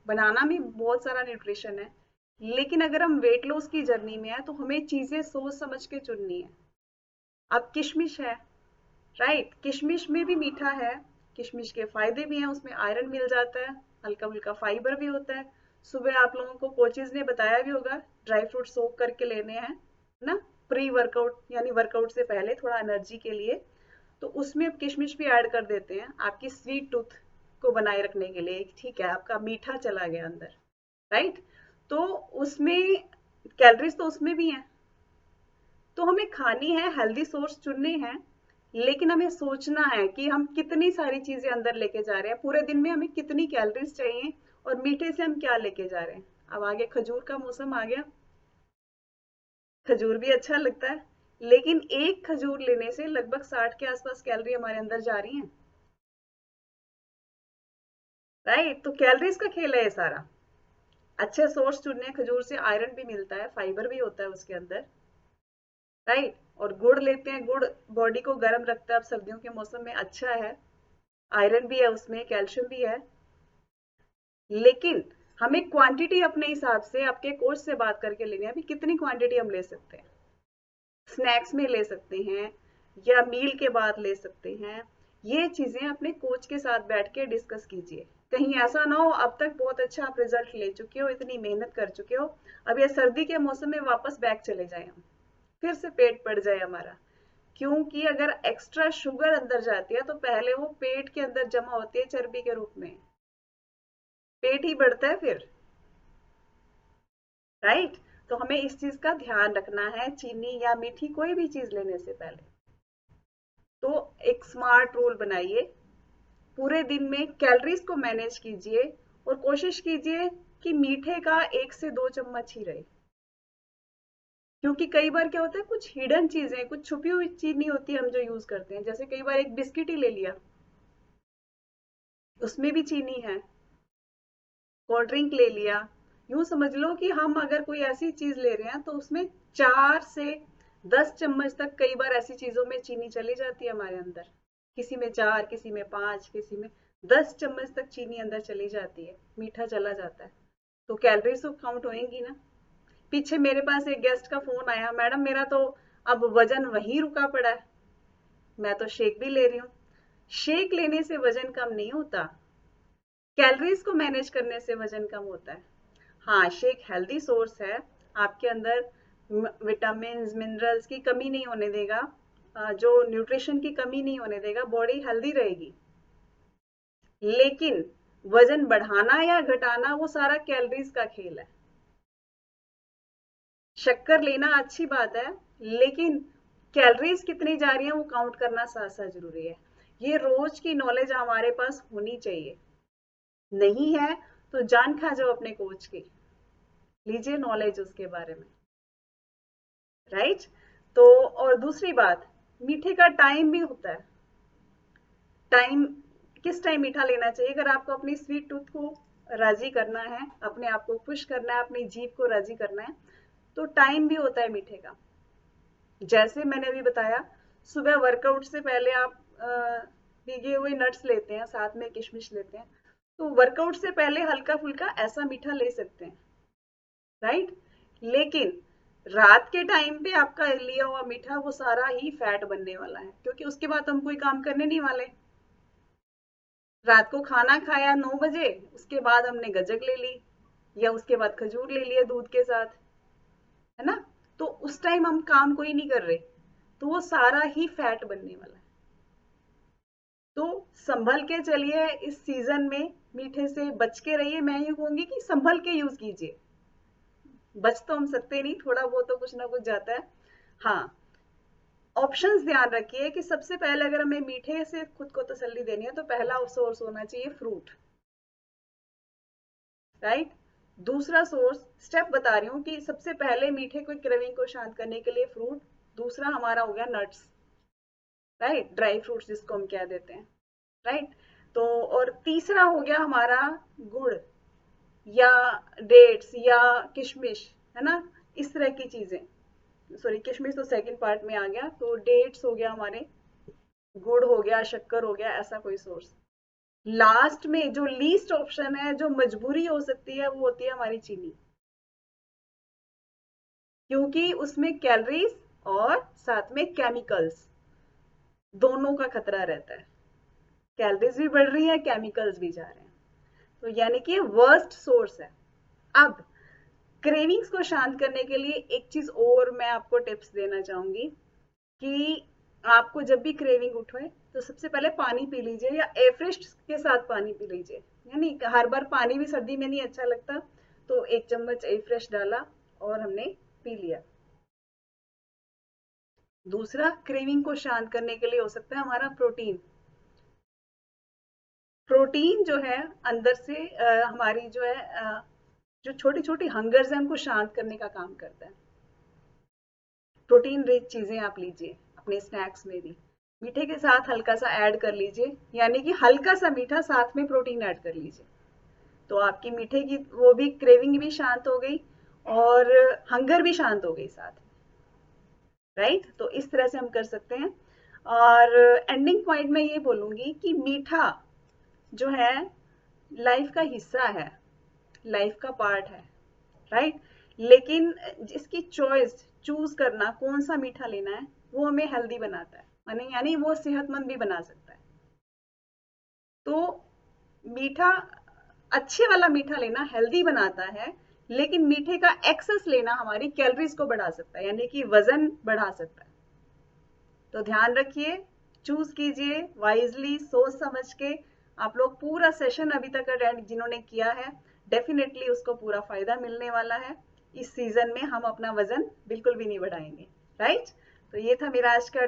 बनाना में बहुत सारा न्यूट्रिशन है, लेकिन अगर हम वेट लॉस की जर्नी में है तो हमें चीजें सोच समझ के चुननी है। अब किशमिश है, राइट, किशमिश में भी मीठा है, किशमिश के फायदे भी हैं, उसमें आयरन मिल जाता है, हल्का फुल्का फाइबर भी होता है। सुबह आप लोगों को कोचेज ने बताया भी होगा ड्राई फ्रूट सोक करके लेने हैं ना, प्री वर्कआउट यानी वर्कआउट से पहले थोड़ा एनर्जी के लिए। तो उसमें अब किशमिश भी ऐड कर देते हैं आपकी स्वीट टूथ को बनाए रखने के लिए, ठीक है, आपका मीठा चला गया अंदर, राइट। तो उसमें कैलोरीज तो उसमें भी हैं, तो हमें खानी है, हेल्दी सोर्स चुनने हैं, लेकिन हमें सोचना है कि हम कितनी सारी चीजें अंदर लेके जा रहे हैं, पूरे दिन में हमें कितनी कैलोरीज चाहिए और मीठे से हम क्या लेके जा रहे हैं। अब आगे खजूर का मौसम आ गया, खजूर भी अच्छा लगता है, लेकिन एक खजूर लेने से लगभग 60 के आसपास कैलोरी हमारे अंदर जा रही है, राइट। तो कैलोरीज का खेल है ये सारा। अच्छे सोर्स चुनने, खजूर से आयरन भी मिलता है, फाइबर भी होता है उसके अंदर, राइट। और गुड़ लेते हैं, गुड़ बॉडी को गर्म रखता है, अब सर्दियों के मौसम में अच्छा है, आयरन भी है उसमें, कैल्शियम भी है। लेकिन हमें क्वांटिटी अपने हिसाब से आपके कोच से बात करके लेनी है, अभी कितनी क्वांटिटी हम ले सकते हैं, स्नैक्स में ले सकते हैं या मील के बाद ले सकते हैं। ये चीजें अपने कोच के साथ बैठ के डिस्कस कीजिए। कहीं ऐसा ना हो अब तक बहुत अच्छा आप रिजल्ट ले चुके हो, इतनी मेहनत कर चुके हो, अब ये सर्दी के मौसम में वापस बैक चले जाए हम, फिर से पेट बढ़ जाए हमारा। क्योंकि अगर एक्स्ट्रा शुगर अंदर जाती है तो पहले वो पेट के अंदर जमा होती है चर्बी के रूप में, पेट ही बढ़ता है फिर, राइट। तो हमें इस चीज का ध्यान रखना है, चीनी या मीठी कोई भी चीज लेने से पहले। तो एक स्मार्ट रूल बनाइए, पूरे दिन में कैलोरीज को मैनेज कीजिए और कोशिश कीजिए कि मीठे का 1 से 2 चम्मच ही रहे। क्योंकि कई बार क्या होता है, कुछ हिडन चीजें, कुछ छुपी हुई चीनी होती है हम जो यूज करते हैं, जैसे कई बार एक बिस्किट ही ले लिया, उसमें भी चीनी है, कोल्ड ड्रिंक ले लिया। यूं समझ लो कि हम अगर कोई ऐसी चीज ले रहे हैं तो उसमें 4 से 10 चम्मच तक कई बार ऐसी चीजों में चीनी चली जाती है हमारे अंदर, किसी में 4, किसी में 5, किसी में 10 चम्मच तक चीनी अंदर चली जाती है, मीठा चला जाता है। तो कैलोरीज तो काउंट होएंगी ना। पीछे मेरे पास एक गेस्ट का फोन आया, मैडम मेरा तो अब वजन वहीं रुका पड़ा है, मैं तो शेक भी ले रही हूँ। शेक लेने से वजन कम नहीं होता, कैलोरीज को मैनेज करने से वजन कम होता है। हाँ, शेक हेल्दी सोर्स है, आपके अंदर विटामिन मिनरल्स की कमी नहीं होने देगा, जो न्यूट्रिशन की कमी नहीं होने देगा, बॉडी हेल्दी रहेगी। लेकिन वजन बढ़ाना या घटाना वो सारा कैलोरीज का खेल है। शक्कर लेना अच्छी बात है, लेकिन कैलोरीज कितनी जा रही है वो काउंट करना साथ साथ जरूरी है। ये रोज की नॉलेज हमारे पास होनी चाहिए, नहीं है तो जान खा जाओ अपने कोच की, लीजिए नॉलेज उसके बारे में, राइट। तो और दूसरी बात, मीठे का टाइम भी होता है, टाइम, किस टाइम मीठा लेना चाहिए। अगर आपको अपनी स्वीट टूथ को राजी करना है, अपने आप को खुश करना है, अपनी जीभ को राजी करना है, तो टाइम भी होता है मीठे का। जैसे मैंने अभी बताया, सुबह वर्कआउट से पहले आप भीगे हुए नट्स लेते हैं, साथ में किशमिश लेते हैं, तो वर्कआउट से पहले हल्का फुल्का ऐसा मीठा ले सकते हैं, राइट। लेकिन रात के टाइम पे आपका लिया हुआ मीठा वो सारा ही फैट बनने वाला है, क्योंकि उसके बाद हम कोई काम करने नहीं वाले। रात को खाना खाया 9 बजे, उसके बाद हमने गजक ले ली या उसके बाद खजूर ले लिया दूध के साथ, है ना। तो उस टाइम हम काम कोई नहीं कर रहे, तो वो सारा ही फैट बनने वाला है। तो संभल के चलिए, इस सीजन में मीठे से बच के रहिए, मैं ये कहूंगी कि संभल के यूज कीजिए। बच तो हम सकते नहीं, थोड़ा बहुत तो कुछ ना कुछ जाता है। हाँ, ऑप्शंस ध्यान रखिए कि सबसे पहले अगर हमें मीठे से खुद को तसल्ली देनी है तो पहला सोर्स होना चाहिए फ्रूट, राइट। दूसरा सोर्स, स्टेप बता रही हूँ कि सबसे पहले मीठे को क्रेविंग को शांत करने के लिए फ्रूट, दूसरा हमारा हो गया नट्स, राइट, ड्राई फ्रूट्स जिसको हम कह देते हैं, राइट। तो और तीसरा हो गया हमारा गुड़ या डेट्स या किशमिश, है ना, इस तरह की चीजें। सॉरी, किशमिश तो सेकंड पार्ट में आ गया, तो डेट्स हो गया हमारे, गुड़ हो गया, शक्कर हो गया, ऐसा कोई सोर्स। लास्ट में जो लीस्ट ऑप्शन है, जो मजबूरी हो सकती है, वो होती है हमारी चीनी, क्योंकि उसमें कैलोरीज और साथ में केमिकल्स दोनों का खतरा रहता है। कैलोरीज भी बढ़ रही है, केमिकल्स भी जा रहे हैं, तो यानी कि वर्स्ट सोर्स है। अब क्रेविंग्स को शांत करने के लिए एक चीज और मैं आपको टिप्स देना चाहूंगी कि आपको जब भी क्रेविंग उठे तो सबसे पहले पानी पी लीजिए, या एफ्रेश के साथ पानी पी लीजिए। यानी हर बार पानी भी सर्दी में नहीं अच्छा लगता, तो 1 चम्मच एफ्रेश डाला और हमने पी लिया। दूसरा, क्रेविंग को शांत करने के लिए हो सकता है हमारा प्रोटीन। प्रोटीन जो है अंदर से हमारी जो है जो छोटी छोटी हंगर्स है उनको शांत करने का काम करता है। प्रोटीन रिच चीजें आप लीजिए अपने स्नैक्स में भी, मीठे के साथ हल्का सा ऐड कर लीजिए, यानी कि हल्का सा मीठा साथ में प्रोटीन ऐड कर लीजिए, तो आपकी मीठे की वो भी क्रेविंग भी शांत हो गई और हंगर भी शांत हो गई साथ में, राइट। तो इस तरह से हम कर सकते हैं। और एंडिंग पॉइंट में ये बोलूंगी कि मीठा जो है लाइफ का हिस्सा है, लाइफ का पार्ट है, राइट। लेकिन इसकी चॉइस चूज करना कौन सा मीठा लेना है वो हमें हेल्दी बनाता है, यानी वो सेहतमंद भी बना सकता है। तो मीठा, अच्छे वाला मीठा लेना हेल्दी बनाता है, लेकिन मीठे का एक्सेस लेना हमारी कैलोरीज को बढ़ा सकता है, यानी कि वजन बढ़ा सकता है। तो ध्यान रखिए, चूज कीजिए वाइजली, सोच समझ के। आप लोग पूरा सेशन अभी तक अटेंड जिन्होंने किया है, डेफिनेटली उसको पूरा फायदा मिलने वाला है। इस सीजन में हम अपना वजन बिल्कुल भी नहीं बढ़ाएंगे, राइट। तो ये था मेरा आज का